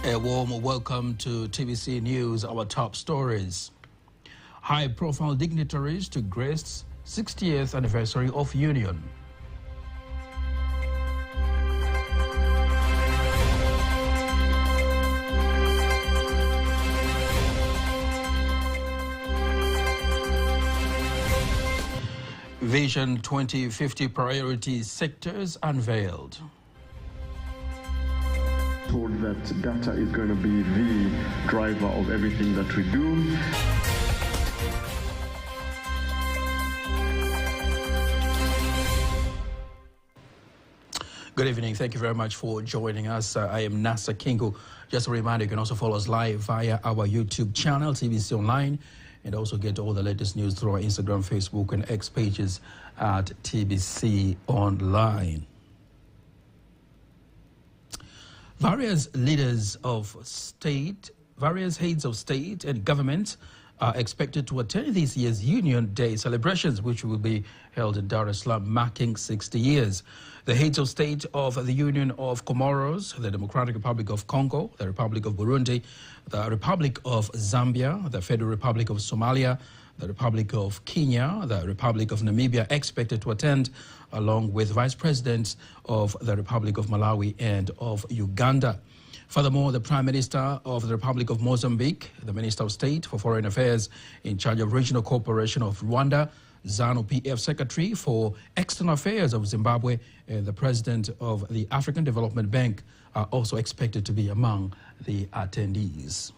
A warm welcome to TBC News, our top stories. High-profile dignitaries to grace 60th anniversary of Union. Vision 2050 priority sectors unveiled. Told that data is going to be the driver of everything that we do. Good evening. Thank you very much for joining us. I am Nasa Kingu. Just a reminder, you can also follow us live via our YouTube channel, TBC Online, and also get all the latest news through our Instagram, Facebook, and X pages at TBC Online. Various heads of state and government are expected to attend this year's Union Day celebrations, which will be held in Dar es Salaam, marking 60 years. The heads of state of the Union of Comoros, the Democratic Republic of Congo, the Republic of Burundi, the Republic of Zambia, the Federal Republic of Somalia, the Republic of Kenya, the Republic of Namibia, expected to attend, along with Vice Presidents of the Republic of Malawi and of Uganda. Furthermore, the Prime Minister of the Republic of Mozambique, the Minister of State for Foreign Affairs in charge of Regional Cooperation of Rwanda, ZANU-PF Secretary for External Affairs of Zimbabwe, and the President of the African Development Bank are also expected to be among the attendees.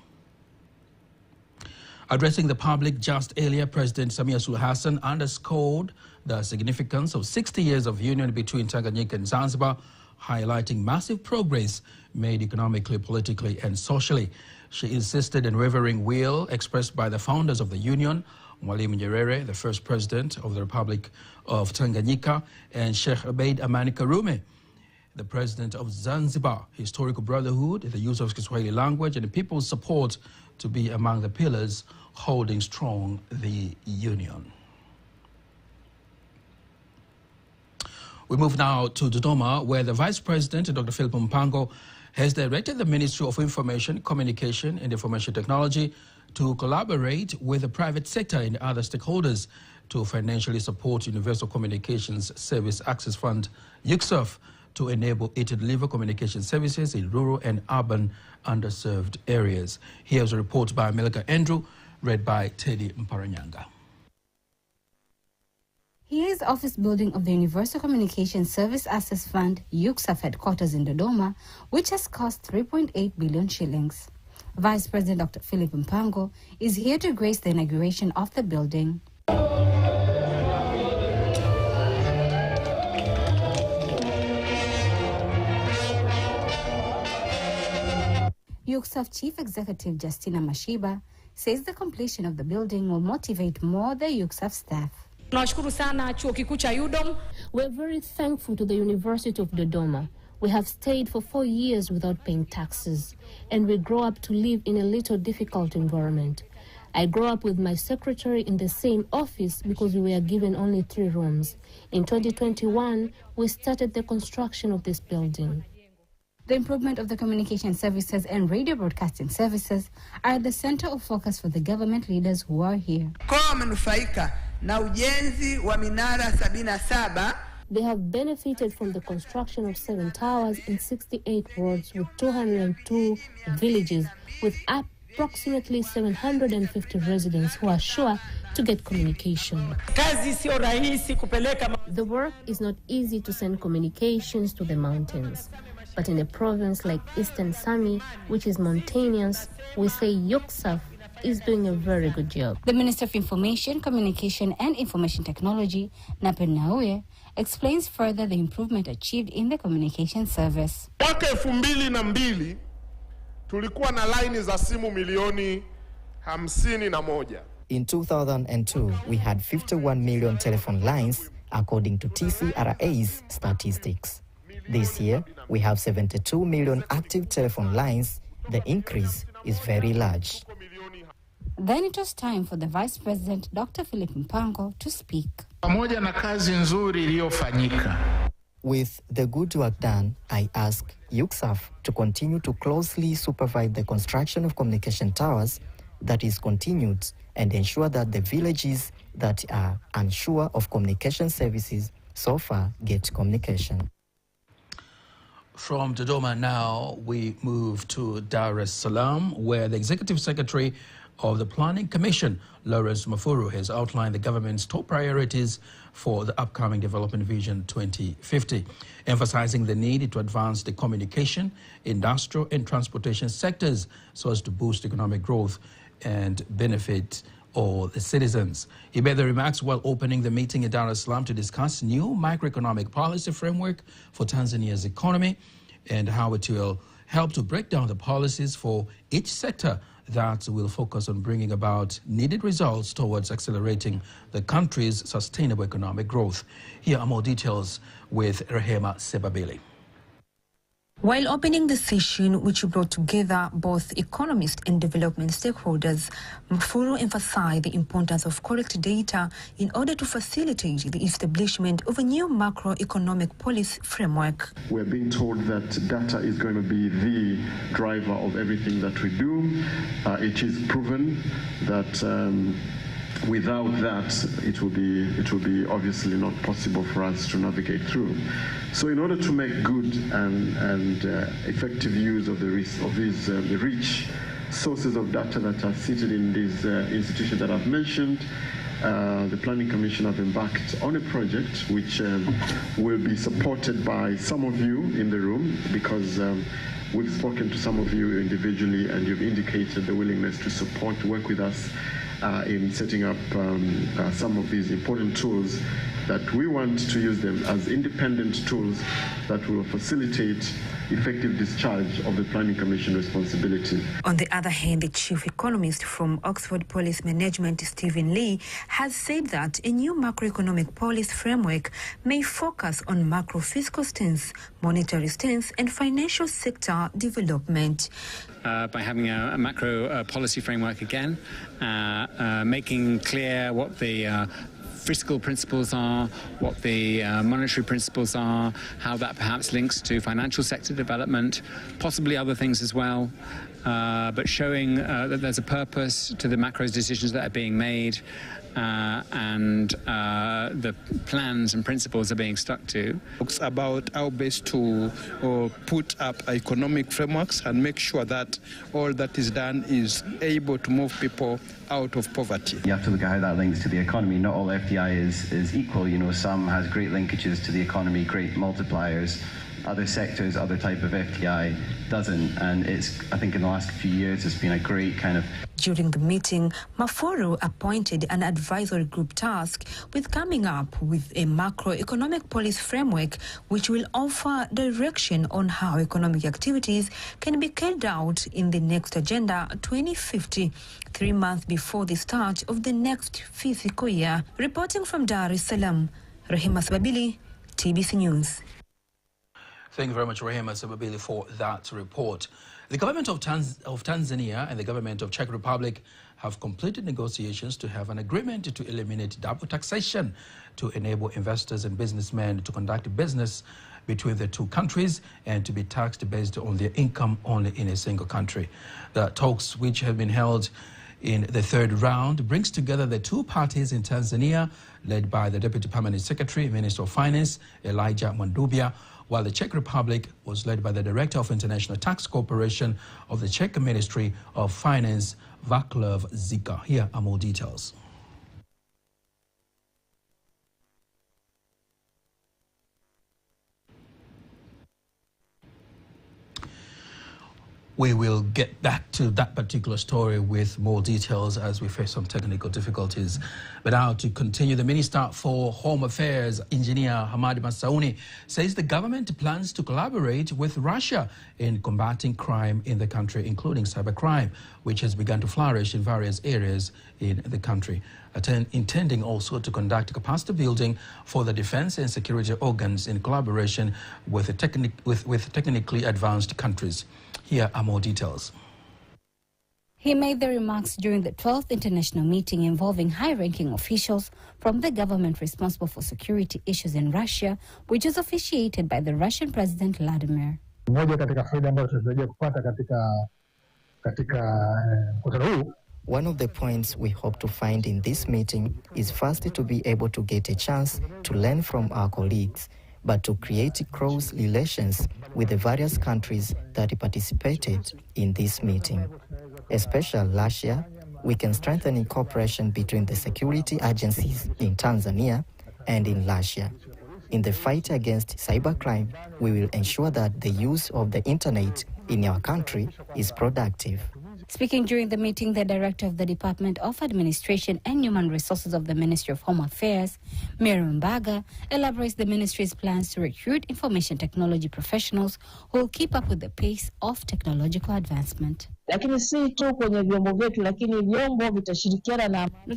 Addressing the public just earlier, President Samia Suluhu Hassan underscored the significance of 60 years of union between Tanganyika and Zanzibar, highlighting massive progress made economically, politically, and socially. She insisted in revering will expressed by the founders of the union, Mwalimu Nyerere, the first president of the Republic of Tanganyika, and Sheikh Abeid Amani Karume, the president of Zanzibar. Historical brotherhood, the use of Kiswahili language, and the people's support to be among the pillars holding strong the union. We move now to Dodoma, where the Vice President, Dr. Philip Mpango, has directed the Ministry of Information, Communication and Information Technology to collaborate with the private sector and other stakeholders to financially support Universal Communications Service Access Fund, UCSAF, to enable it to deliver communication services in rural and urban underserved areas. Here's a report by Melika Andrew, read by Teddy Mparanyanga. Here is the office building of the Universal Communication Service Access Fund, UCSAF headquarters in Dodoma, which has cost 3.8 billion shillings. Vice President Dr. Philip Mpango is here to grace the inauguration of the building. UCSAF Chief Executive Justina Mashiba says the completion of the building will motivate more the UCSAF staff. We're very thankful to the University of Dodoma. We have stayed for 4 years without paying taxes, and we grow up to live in a little difficult environment. I grew up with my secretary in the same office because we were given only 3 rooms. In 2021, we started the construction of this building. The improvement of the communication services and radio broadcasting services are at the center of focus for the government leaders who are here. They have benefited from the construction of 7 towers in 68 wards with 202 villages with approximately 750 residents who are sure to get communication. The work is not easy to send communications to the mountains. But in a province like Eastern Sami, which is mountainous, we say UCSAF is doing a very good job. The Minister of Information, Communication and Information Technology, Nape Nnauye, explains further the improvement achieved in the communication service. Mwaka 2002 tulikuwa na line za simu milioni 51. In 2002, we had 51 million telephone lines, according to TCRA's statistics. This year, we have 72 million active telephone lines. The increase is very large. Then it was time for the Vice President, Dr. Philip Mpango, to speak. Pamoja na kazi nzuri iliyofanyika, With the good work done, I ask UCSAF to continue to closely supervise the construction of communication towers that is continued and ensure that the villages that are unsure of communication services so far get communication. From Dodoma now, we move to Dar es Salaam, where the Executive Secretary of the Planning Commission, Lawrence Mafuru, has outlined the government's top priorities for the upcoming Development Vision 2050, emphasizing the need to advance the communication, industrial and transportation sectors so as to boost economic growth and benefit all the citizens. He made the remarks while opening the meeting in Dar es Salaam to discuss new macroeconomic policy framework for Tanzania's economy and how it will help to break down the policies for each sector that will focus on bringing about needed results towards accelerating the country's sustainable economic growth. Here are more details with Rehema Sebabili. While opening the session, which brought together both economists and development stakeholders, Mafuru emphasized the importance of correct data in order to facilitate the establishment of a new macroeconomic policy framework. We're being told that data is going to be the driver of everything that we do. It is proven that without that, it will be obviously not possible for us to navigate through. So, in order to make good and effective use of the rich sources of data that are seated in these institutions that I've mentioned, the Planning Commission have embarked on a project which will be supported by some of you in the room, because we've spoken to some of you individually and you've indicated the willingness to support, work with us in setting up some of these important tools that we want to use them as independent tools that will facilitate effective discharge of the Planning Commission responsibility. On the other hand, the chief economist from Oxford Policy Management, Stephen Lee, has said that a new macroeconomic policy framework may focus on macro-fiscal stance, monetary stance, and financial sector development. By having a macro policy framework again, making clear what the fiscal principles are, what the monetary principles are, how that perhaps links to financial sector development, possibly other things as well, but showing that there's a purpose to the macro decisions that are being made, and the plans and principles are being stuck to. It's about how best to put up economic frameworks and make sure that all that is done is able to move people out of poverty. You have to look at how that links to the economy. Not all FDI is equal. You know, some has great linkages to the economy, great multipliers. Other sectors, other type of FDI doesn't, and I think in the last few years it's been a great kind of... During the meeting, Mafuru appointed an advisory group tasked with coming up with a macroeconomic policy framework which will offer direction on how economic activities can be carried out in the next Agenda 2050, 3 months before the start of the next fiscal year. Reporting from Dar es Salaam, Rehema Sebabili, TBC News. Thank you very much, Rehema Sebabili, for that report. The government of Tanzania and the government of Czech Republic have completed negotiations to have an agreement to eliminate double taxation to enable investors and businessmen to conduct business between the two countries and to be taxed based on their income only in a single country. The talks, which have been held in the third round, brings together the two parties in Tanzania, led by the Deputy Permanent Secretary, Minister of Finance, Elijah Mwandubia, while the Czech Republic was led by the Director of International Tax Cooperation of the Czech Ministry of Finance, Václav Zika. Here are more details. We will get back to that particular story with more details as we face some technical difficulties. But now to continue, the Minister for Home Affairs, Engineer Hamad Masauni, says the government plans to collaborate with Russia in combating crime in the country, including cybercrime, which has begun to flourish in various areas in the country, intending also to conduct capacity building for the defense and security organs in collaboration with technically advanced countries. Here are more details. He made the remarks during the 12th international meeting involving high-ranking officials from the government responsible for security issues in Russia, which was officiated by the Russian President Vladimir. One of the points we hope to find in this meeting is first to be able to get a chance to learn from our colleagues, but to create close relations with the various countries that participated in this meeting. Especially Russia, we can strengthen cooperation between the security agencies in Tanzania and in Russia. In the fight against cybercrime, we will ensure that the use of the internet in our country is productive. Speaking during the meeting, the director of the Department of Administration and Human Resources of the Ministry of Home Affairs, Mary Mbaga, elaborates the ministry's plans to recruit information technology professionals who will keep up with the pace of technological advancement. Not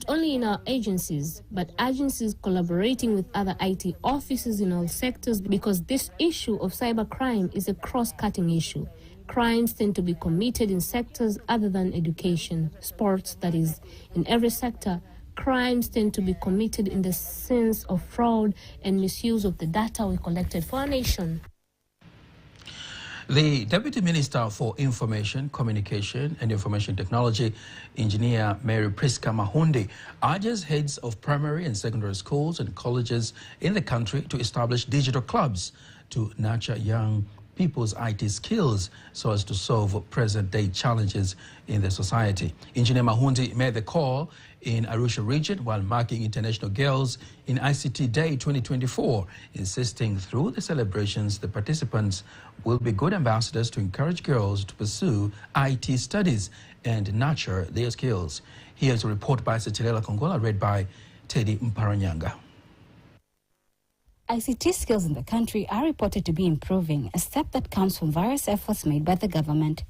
only in our agencies, but agencies collaborating with other IT offices in all sectors, because this issue of cybercrime is a cross-cutting issue. Crimes tend to be committed in sectors other than education, sports, that is, in every sector. Crimes tend to be committed in the sense of fraud and misuse of the data we collected for our nation. The Deputy Minister for Information, Communication and Information Technology, Engineer Mary Priska Mahundi, urges heads of primary and secondary schools and colleges in the country to establish digital clubs to nurture young people's IT skills so as to solve present-day challenges in the society. Engineer Mahundi made the call in Arusha region while marking International Girls in ICT Day 2024, insisting through the celebrations the participants will be good ambassadors to encourage girls to pursue IT studies and nurture their skills. Here's a report by Sechilela Kongola, read by Teddy Mparanyanga. ICT skills in the country are reported to be improving, a step that comes from various efforts made by the government.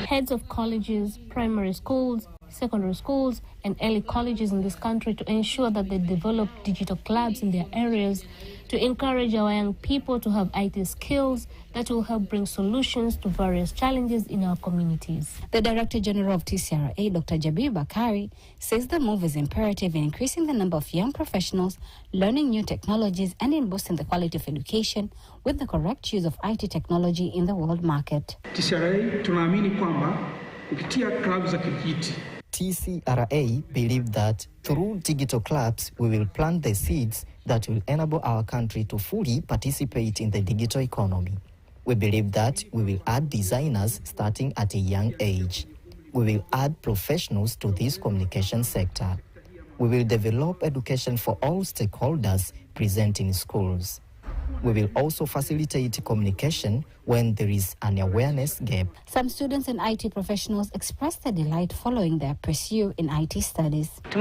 Heads of colleges, primary schools, secondary schools, and early colleges in this country to ensure that they develop digital clubs in their areas to encourage our young people to have IT skills that will help bring solutions to various challenges in our communities. The Director General of TCRA, Dr. Jabir Bakari, says the move is imperative in increasing the number of young professionals learning new technologies and in boosting the quality of education with the correct use of IT technology in the world market. TCRA tunaamini kwamba kupitia klabu za kijiti TCRA believe that through digital clubs, we will plant the seeds that will enable our country to fully participate in the digital economy. We believe that we will add designers starting at a young age. We will add professionals to this communication sector. We will develop education for all stakeholders present in schools. We will also facilitate communication when there is an awareness gap. Some students and IT professionals expressed their delight following their pursuit in IT studies. I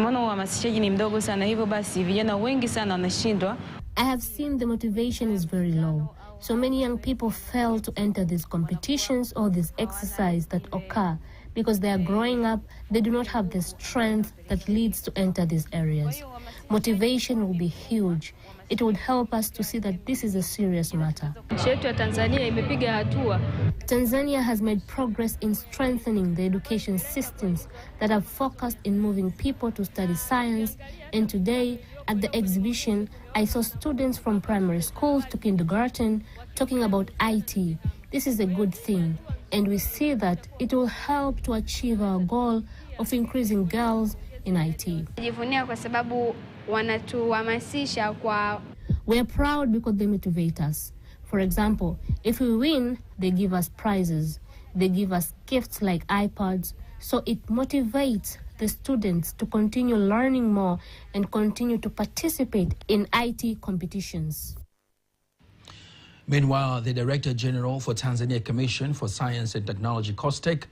have seen the motivation is very low. So many young people fail to enter these competitions or these exercises that occur because they are growing up, they do not have the strength that leads to enter these areas. Motivation will be huge. It would help us to see that this is a serious matter. Tanzania has made progress in strengthening the education systems that have focused in moving people to study science. And today, at the exhibition, I saw students from primary schools to kindergarten talking about IT. This is a good thing. And we see that it will help to achieve our goal of increasing girls in IT. We are proud because they motivate us. For example, if we win, they give us prizes. They give us gifts like iPads. So it motivates the students to continue learning more and continue to participate in IT competitions. Meanwhile, the Director General for Tanzania Commission for Science and Technology, COSTECH,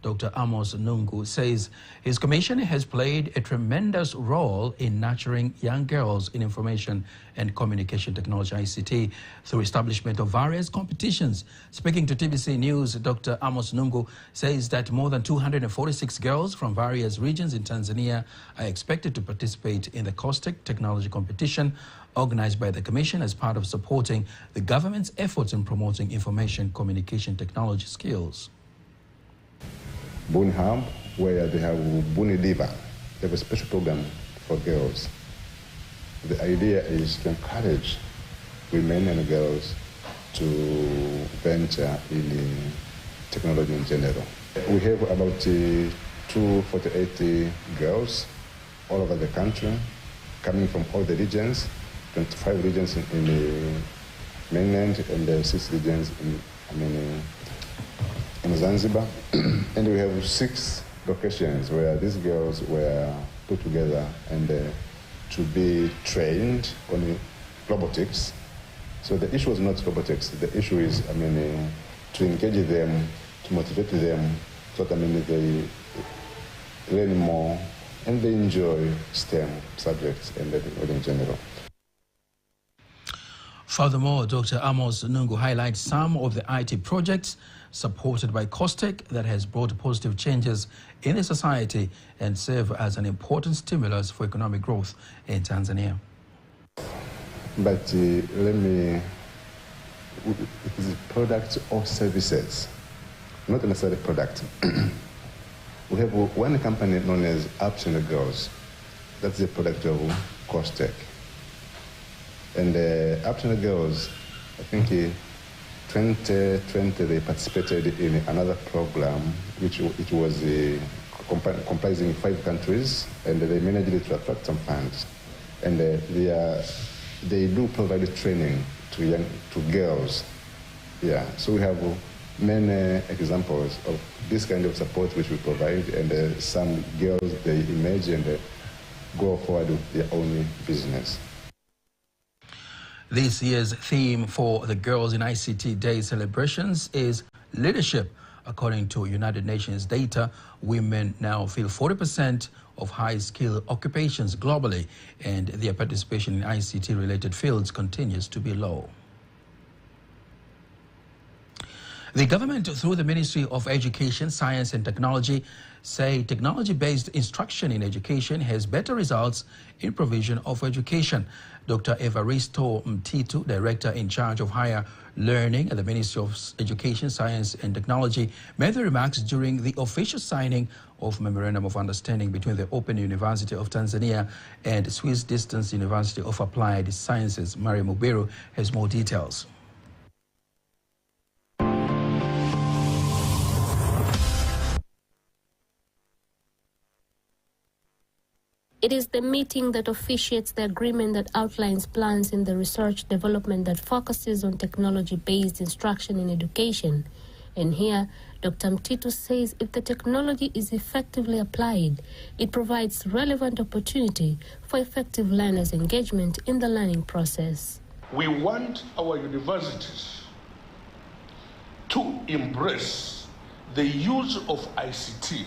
Dr. Amos Nungu, says his commission has played a tremendous role in nurturing young girls in information and communication technology, ICT, through establishment of various competitions. Speaking to TBC News, Dr. Amos Nungu says that more than 246 girls from various regions in Tanzania are expected to participate in the COSTECH technology competition organized by the Commission as part of supporting the government's efforts in promoting information communication technology skills. Buni Hub, where they have Buni Diva. They have a special program for girls. The idea is to encourage women and girls to venture in technology in general. We have about 248 girls all over the country, coming from all the regions, 25 regions in the mainland and 6 regions in Zanzibar. And we have 6 locations where these girls were put together and to be trained on robotics. So the issue is not robotics. The issue is, to engage them, to motivate them, so that they learn more and they enjoy STEM subjects and in general. Furthermore, Dr. Amos Nungu highlights some of the IT projects supported by COSTECH that has brought positive changes in the society and serve as an important stimulus for economic growth in Tanzania. But it is products or services, not necessarily product. We have one company known as Apps and Girls. That's the product of COSTECH. And Apps and Girls, I think 2020 they participated in another program which it was comprising 5 countries, and they managed to attract some funds. And they do provide training to girls. Yeah, so we have many examples of this kind of support which we provide, and some girls, they emerge and go forward with their own business. This year's theme for the Girls in ICT Day celebrations is leadership. According to United Nations data, women now fill 40% of high-skilled occupations globally, and their participation in ICT-related fields continues to be low. The government, through the Ministry of Education, Science and Technology, say technology-based instruction in education has better results in provision of education. Dr. Evaristo Mtitu, Director in charge of higher learning at the Ministry of Education, Science and Technology, made the remarks during the official signing of Memorandum of Understanding between the Open University of Tanzania and Swiss Distance University of Applied Sciences. Mari Mubiru has more details. It is the meeting that officiates the agreement that outlines plans in the research development that focuses on technology-based instruction in education. And here, Dr. Mtitu says if the technology is effectively applied, it provides relevant opportunity for effective learners' engagement in the learning process. We want our universities to embrace the use of ICT,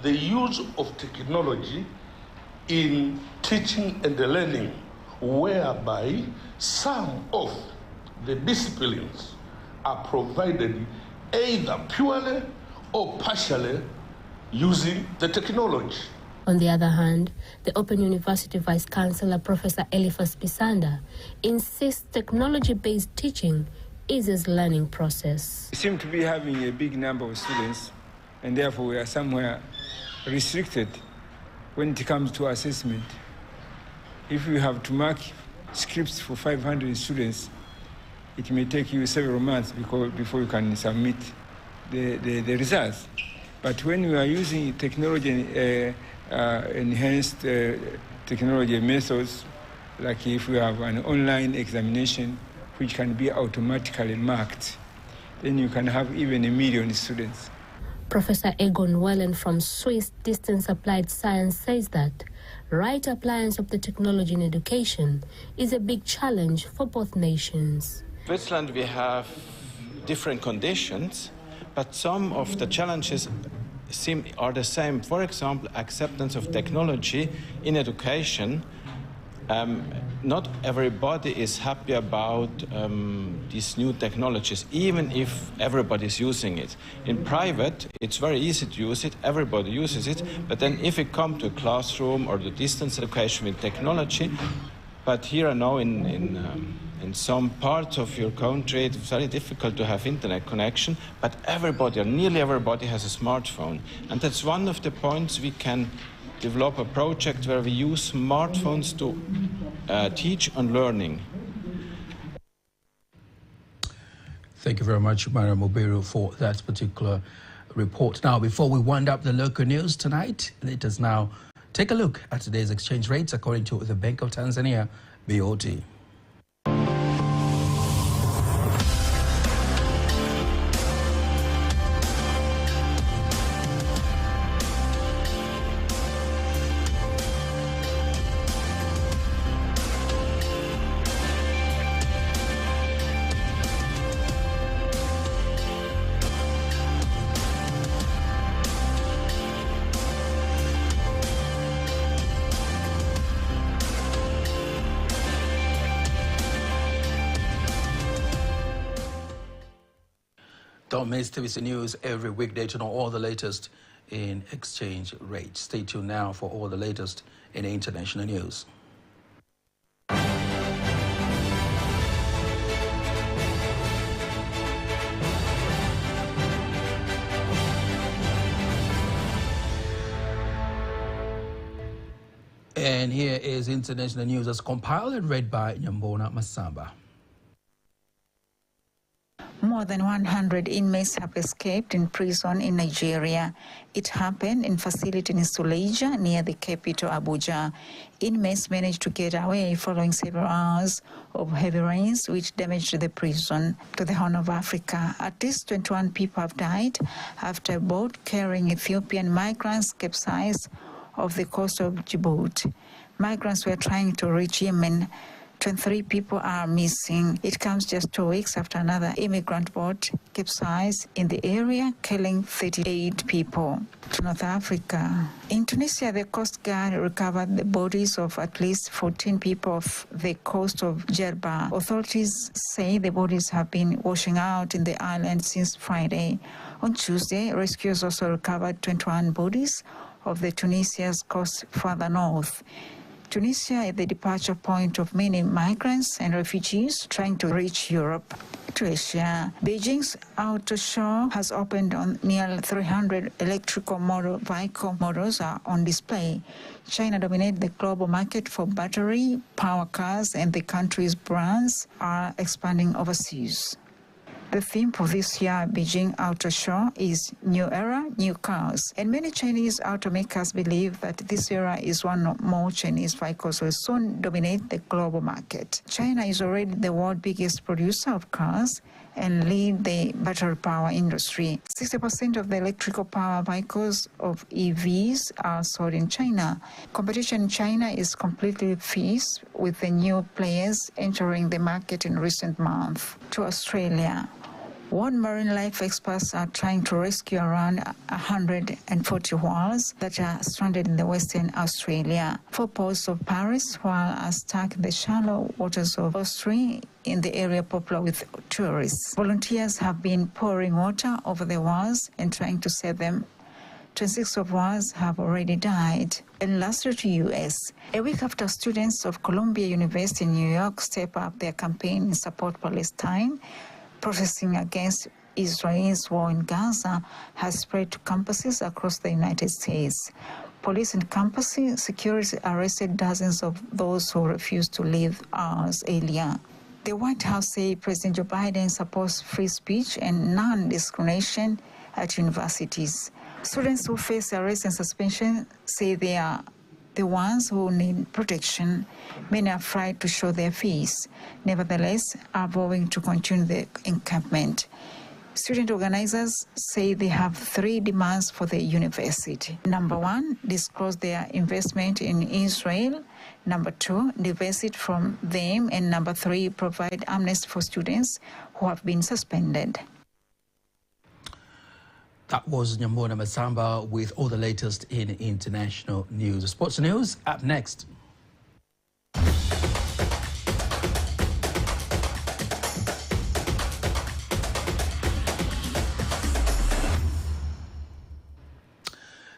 the use of technology in teaching and learning, whereby some of the disciplines are provided either purely or partially using the technology. On the other hand, the Open University Vice Chancellor, Professor Eliphas Bisanda, insists technology-based teaching is his learning process. We seem to be having a big number of students, and therefore we are somewhere restricted when it comes to assessment. If you have to mark scripts for 500 students, it may take you several months before you can submit the results. But when you are using technology, enhanced technology methods, like if you have an online examination which can be automatically marked, then you can have even 1 million students. Professor Egon Wellen from Swiss Distance Applied Science says that right appliance of the technology in education is a big challenge for both nations. In Switzerland we have different conditions, but some of the challenges are the same. For example, acceptance of technology in education. Not everybody is happy about these new technologies, even if everybody is using it. In private, it's very easy to use it, everybody uses it, but then if it comes to a classroom or the distance education with technology, but here and now in some parts of your country, it's very difficult to have internet connection, but everybody, or nearly everybody, has a smartphone. And that's one of the points we can develop a project where we use smartphones to teach and learning. Thank you very much, Mara Mubiru, for that particular report. Now, before we wind up the local news tonight, let us now take a look at today's exchange rates according to the Bank of Tanzania, BOT. Don't miss Tbcnews every weekday to know all the latest in exchange rates. Stay tuned now for all the latest in international news. And here is international news as compiled and read by Nyambona Masamba. More than 100 inmates have escaped in prison in Nigeria. It happened in facility in Suleja near the capital Abuja. Inmates managed to get away following several hours of heavy rains which damaged the prison. To the Horn of Africa, at least 21 people have died after a boat carrying Ethiopian migrants capsized off the coast of Djibouti. Migrants were trying to reach Yemen. 23 people are missing. It comes just 2 weeks after another immigrant boat capsized in the area, killing 38 people. To North Africa. In Tunisia, the Coast Guard recovered the bodies of at least 14 people off the coast of Djerba. Authorities say the bodies have been washing out in the island since Friday. On Tuesday, rescuers also recovered 21 bodies of the Tunisia's coast further north. Tunisia is the departure point of many migrants and refugees trying to reach Europe. To Asia, Beijing's auto show has opened on nearly 300 electrical vehicle models are on display. China dominates the global market for battery power cars, and the country's brands are expanding overseas. The theme for this year's Beijing Auto Show is New Era, New Cars. And many Chinese automakers believe that this era is one or more Chinese vehicles will soon dominate the global market. China is already the world's biggest producer of cars and lead the battery power industry. 60% of the electrical power vehicles of EVs are sold in China. Competition in China is completely fierce, with the new players entering the market in recent months. To Australia. World marine life experts are trying to rescue around 140 whales that are stranded in the Western Australia. 4 ports of Paris while are stuck in the shallow waters of Austria in the area popular with tourists. Volunteers have been pouring water over the whales and trying to save them. 26 of whales have already died. And lastly to U.S. A week after students of Columbia University in New York step up their campaign in support of Palestine, protesting against Israel's war in Gaza has spread to campuses across the United States. Police in campus security arrested dozens of those who refused to leave hours earlier. The White House said President Joe Biden supports free speech and non-discrimination at universities. Students who face arrest and suspension say they are the ones who need protection. Many are afraid to show their face. Nevertheless, are vowing to continue the encampment. Student organizers say they have 3 demands for the university. Number 1, disclose their investment in Israel. Number 2, divest it from them. And number 3, provide amnesty for students who have been suspended. That was Nyambona Masamba with all the latest in international news. Sports news up next.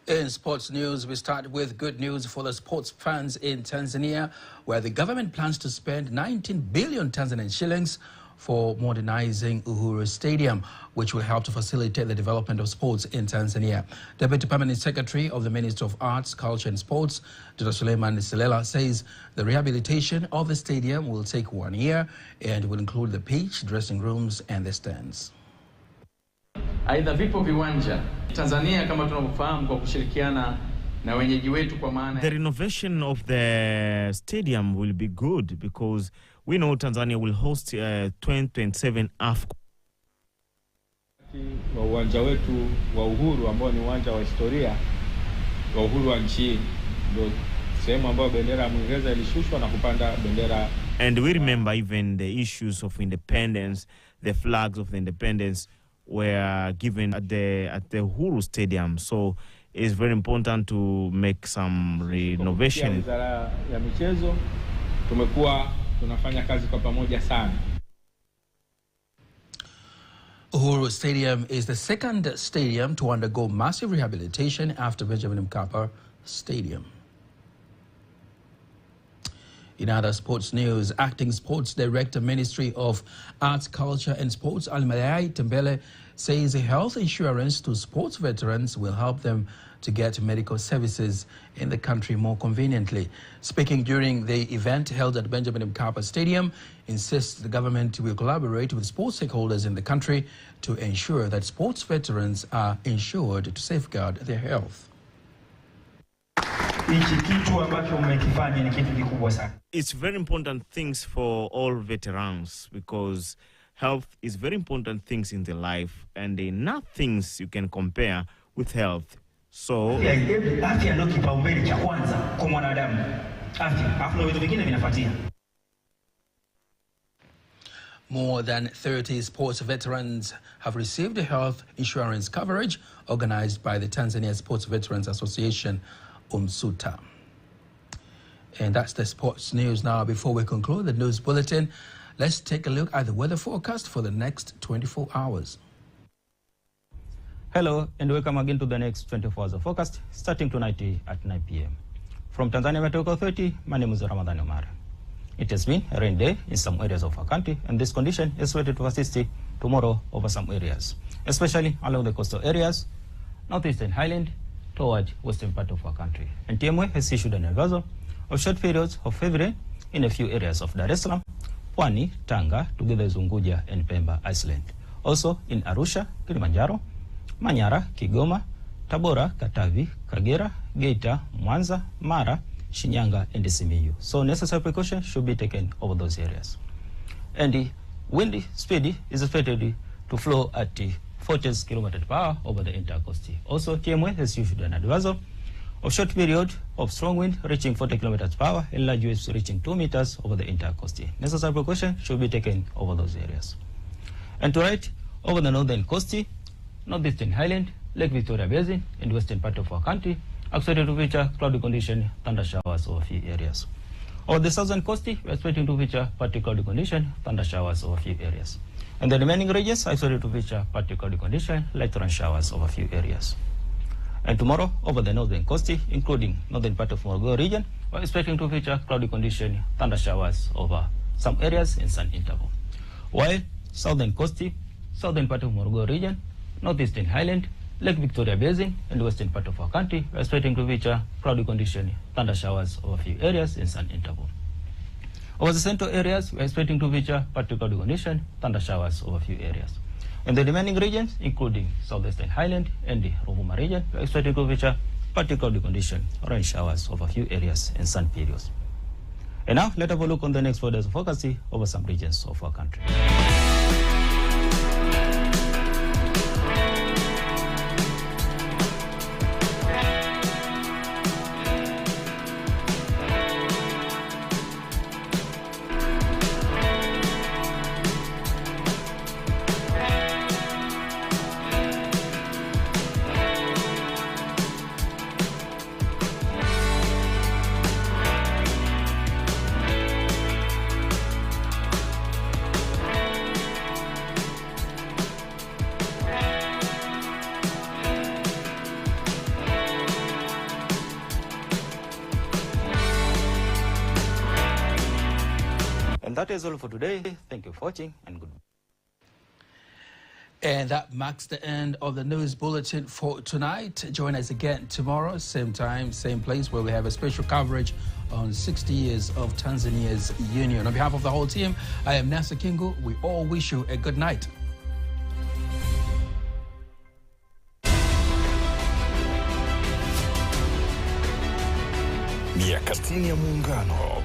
In sports news, we start with good news for the sports fans in Tanzania, where the government plans to spend 19 billion Tanzanian shillings for modernizing Uhuru Stadium, which will help to facilitate the development of sports in Tanzania. Deputy Permanent Secretary of the Ministry of Arts, Culture and Sports, Dr. Suleiman Silela, says the rehabilitation of the stadium will take 1 year and will include the pitch, dressing rooms and the stands. Aidha, vipo viwanja Tanzania kama tunavyofahamu kwa kushirikiana na wenyeji wetu kwa maana the renovation of the stadium will be good because we know Tanzania will host 2027 AFCON. Uwanja wetu wa Uhuru ambao ni uwanja wa historia wa uhuru wa nchi ndio sehemu ambayo bendera ya Mwingereza ilishushwa na kupanda bendera. And we remember even the issues of independence, the flags of the independence were given at the Uhuru Stadium, so it's very important to make some renovation. Wizara ya michezo tumekuwa tunafanya kazi kwa pamoja sana. Uhuru Stadium is the second stadium to undergo massive rehabilitation after Benjamin Mkapa Stadium. In other sports news, Acting Sports Director, Ministry of Arts, Culture and Sports, Alimayai Tembele, says health insurance to sports veterans will help them to get medical services in the country more conveniently. Speaking during the event held at Benjamin Mkapa Stadium, insists the government will collaborate with sports stakeholders in the country to ensure that sports veterans are insured to safeguard their health. It's very important things for all veterans because health is very important things in their life and they're not things you can compare with health. So more than 30 sports veterans have received health insurance coverage organized by the Tanzania Sports Veterans Association, UMSUTA. And that's the sports news. Now, before we conclude the news bulletin, let's take a look at the weather forecast for the next 24 hours. Hello and welcome again to the next 24 hours of forecast, starting tonight at 9 p.m. From Tanzania Meteorological Authority, my name is Ramadan Omar. It has been a rainy day in some areas of our country, and this condition is expected to persist tomorrow over some areas, especially along the coastal areas, northeastern highland, toward western part of our country. And TMA has issued an advisory of short periods of heavy rain in a few areas of Dar es Salaam, Pwani, Tanga, together with Unguja and Pemba Island. Also in Arusha, Kilimanjaro, Manyara, Kigoma, Tabora, Katavi, Kagera, Geita, Mwanza, Mara, Shinyanga, and Simiyu. So necessary precautions should be taken over those areas. And the wind speed is expected to flow at 40 km/h over the entire coast. Also, TMA has issued an advisory of short period of strong wind reaching 40 km/h and large waves reaching 2 meters over the entire coast. Necessary precautions should be taken over those areas. And to right, over the northern coast, northeastern highland, Lake Victoria Basin, and western part of our country, expected to feature cloudy condition, thunder showers over a few areas. Over the southern coast, we are expecting to feature partly cloudy condition, thunder showers over a few areas. And the remaining regions are expected to feature partly cloudy condition, light rain showers over a few areas. And tomorrow, over the northern coast, including northern part of Morogoro region, we are expecting to feature cloudy condition, thunder showers over some areas in sun interval. While southern coast, southern part of Morogoro region, northeastern highland, Lake Victoria Basin, and western part of our country, we are expecting to feature cloudy condition, thunder showers over a few areas in sun interval. Over the central areas, we are expecting to feature partly cloudy condition, thunder showers over a few areas. In the remaining regions, including southeastern highland and the Ruvuma region, we are expecting to feature partly cloudy condition, rain showers over a few areas in sun periods. And now, let's have a look on the next 4 days of forecast over some regions of our country. that is all for today. Thank you for watching and goodbye. And that marks the end of the news bulletin for tonight. Join us again tomorrow, same time, same place, where we have a special coverage on 60 years of Tanzania's union. On behalf of the whole team, I am Nasa Kingu. We all wish you a good night. Miaka 60 ya Muungano.